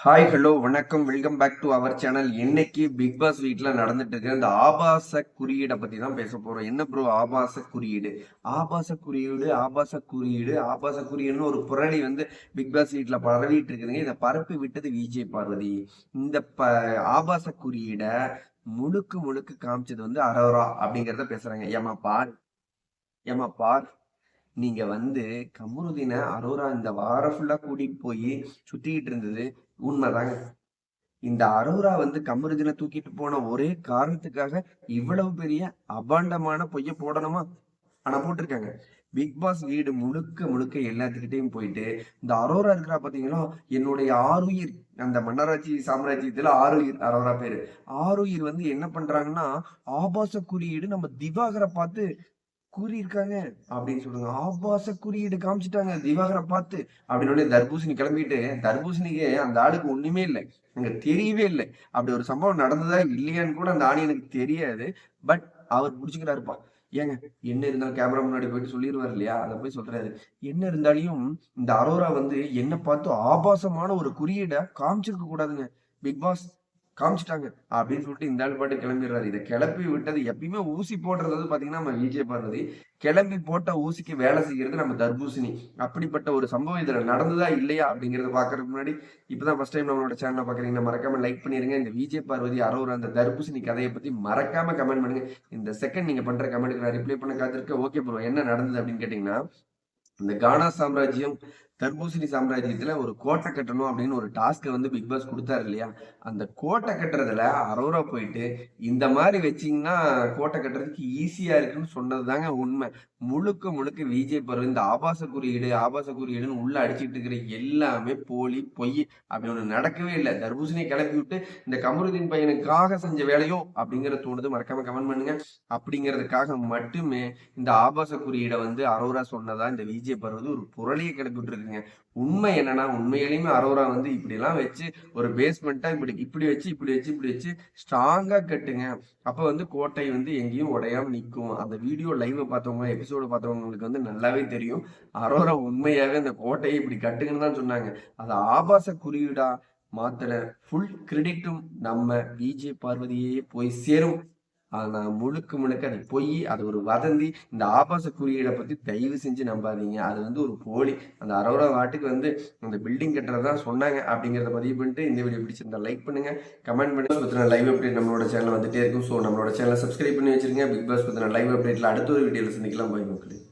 Hi hello வணக்கம் welcome back to our channel. இன்னைக்கு பிக் பாஸ் வீட்ல நடந்துட்டு இருக்கிற இந்த ஆபாச குறியீடை பத்தி தான் பேச போறோம். என்ன ப்ரோ ஆபாச குறியீடு? ஆபாச குறியீடுன்னு ஒரு புரளி வந்து பிக் பாஸ் வீட்ல பரவிட்டு இருக்குதுங்க. இதை பரப்பி விட்டது விஜய் பார்வதி. இந்த ஆபாச குறியீடை முழுக்க முழுக்க காமிச்சது வந்து அரோரா அப்படிங்கிறத பேசுறாங்க. ஏமா பார் நீங்க வந்து கமருதீனை அரோரா இந்த வாரம் ஃபுல்லா கூட்டிட்டு போய் சுத்திக்கிட்டு இருந்தது உண்மைதாங்க. இந்த அரோரா வந்து கமருதீனை தூக்கிட்டு போன ஒரே காரணத்துக்காக இவ்வளவு பெரிய அபாண்டமான பொய்ய போடணுமா? ஆனா போட்டிருக்காங்க. பிக் பாஸ் வீடு முழுக்க முழுக்க எல்லாத்துக்கிட்டையும் போயிட்டு இந்த அரோரா இருக்கிறா பாத்தீங்களா, என்னுடைய ஆருயிர், அந்த மன்னராட்சி சாம்ராஜ்யத்துல ஆருயிர் அரோரா பேரு. ஆருயிர் வந்து என்ன பண்றாங்கன்னா, ஆபாச குறியீடு நம்ம திவாகரை பார்த்து கூறியிருக்காங்க அப்படின்னு சொல்லுங்க. ஆபாச குறியீடு காமிச்சிட்டாங்க திவாகரை பார்த்து அப்படின்னு தர்பூசணி கிளம்பிட்டு, தர்பூசணிக்கு அந்த ஆளுக்கு ஒண்ணுமே இல்லை, அங்க தெரியவே இல்லை. அப்படி ஒரு சம்பவம் நடந்ததா இல்லையான்னு கூட அந்த ஆணியனுக்கு தெரியாது. பட் அவர் புடிச்சுக்கிறாருப்பா. ஏங்க, என்ன இருந்தாலும் கேமரா முன்னாடி போயிட்டு சொல்லிடுவார் இல்லையா, அதை போய் சொல்றாரு. என்ன இருந்தாலும் இந்த அரோரா வந்து என்ன பார்த்து ஆபாசமான ஒரு குறியீடை காமிச்சிருக்க கூடாதுங்க. பிக் பாஸ் காமிச்சிட்டாங்க அப்படின்னு சொல்லிட்டு இந்த ஆள் பாட்டு கிளம்பிடுறாரு. இதை கிளப்பி விட்டது எப்பயுமே ஊசி போடுறது வந்து பாத்தீங்கன்னா நம்ம விஜய் பார்வதி. கிளம்பி போட்ட ஊசிக்கு வேலை செய்யறது நம்ம தர்பூசணி. அப்படிப்பட்ட ஒரு சம்பவம் இதுல நடந்ததா இல்லையா அப்படிங்கறத பாக்குறதுக்கு முன்னாடி, இப்பதான் ஃபர்ஸ்ட் டைம் நம்மளோட சேனலை பாக்குறீங்கன்னா மறக்காம லைக் பண்ணிருங்க. இந்த விஜய் பார்வதி அரோரா அந்த தர்பூசணி கதையை பத்தி மறக்காம கமெண்ட் பண்ணுங்க. இந்த செகண்ட் நீங்க பண்ற கமெண்ட்டுக்கு நான் ரிப்ளை பண்ண காத்திருக்கேன். ஓகே ப்ரோ, என்ன நடந்தது அப்படின்னு கேட்டீங்கன்னா, இந்த கானா சாம்ராஜ்யம் தர்பூசணி சாம்ராஜ்யத்துல ஒரு கோட்டை கட்டணும் அப்படின்னு ஒரு டாஸ்க் வந்து பிக் பாஸ் கொடுத்தாரு இல்லையா, அந்த கோட்டை கட்டுறதுல அரோரா போயிட்டு இந்த மாதிரி வச்சீங்கன்னா கோட்டை கட்டுறதுக்கு ஈஸியா இருக்குன்னு சொன்னதுதாங்க உண்மை. முழுக்க முழுக்க விஜய் பருவ இந்த ஆபாச குறியீடுன்னு உள்ள அடிச்சுட்டு இருக்கிற எல்லாமே போலி பொய். அப்படி ஒண்ணு நடக்கவே இல்லை. தர்பூசணியை கிளப்பி விட்டு இந்த கமருதீன் பையனுக்காக செஞ்ச வேலையோ அப்படிங்கிற தோணுது. மறக்காம கமெண்ட் பண்ணுங்க. அப்படிங்கிறதுக்காக மட்டுமே இந்த ஆபாச குறியீடை வந்து அரோரா சொன்னதா இந்த விஜய் பருவது ஒரு புரளியை கிளப்பி விட்டுருக்குங்க. உண்மை என்னன்னா, உண்மையிலுமே அரோரா வந்து இப்படி எல்லாம் வச்சு ஒரு பேஸ்மெண்ட்டா இப்படி இப்படி வச்சு ஸ்ட்ராங்கா கட்டுங்க. அப்ப வந்து கோட்டை வந்து எங்கேயும் உடையாம நிற்கும். அந்த வீடியோ லைவ் பார்த்தவங்க, எபிசோடு பார்த்தவங்களுக்கு வந்து நல்லாவே தெரியும். அரோரா உண்மையாவே அந்த கோட்டையை இப்படி கட்டுங்கன்னு தான் சொன்னாங்க. அது ஆபாச குறியீடா மாத்திர ஃபுல் கிரெடிட்டும் நம்ம விஜய் பார்வதியே போய் சேரும். ஆனா முழுக்க முழுக்க அது பொய், அது ஒரு வதந்தி. இந்த ஆபாச குறியீடை பத்தி தயவு செஞ்சு நம்பாதீங்க. அது வந்து ஒரு போலி. அந்த அரோரா வாட்டுக்கு வந்து அந்த பில்டிங் கட்டுறதா சொன்னாங்க அப்படிங்கிறத பதிவு பண்ணிட்டு, இந்த வீடியோ பிடிச்சிருந்தா லைக் பண்ணுங்க, கமெண்ட் பண்ணுங்க. பத்தின லைவ் அப்டேட் நம்மளோட சேனல் வந்துட்டே இருக்கும். ஸோ நம்மளோட சேனலை சப்ஸ்கிரைப் பண்ணி வச்சிருங்க. பிக் பாஸ் பத்தின லைவ் அப்டேட்ல அடுத்த ஒரு வீடியோல சந்திக்கலாம். பாய் மக்களே.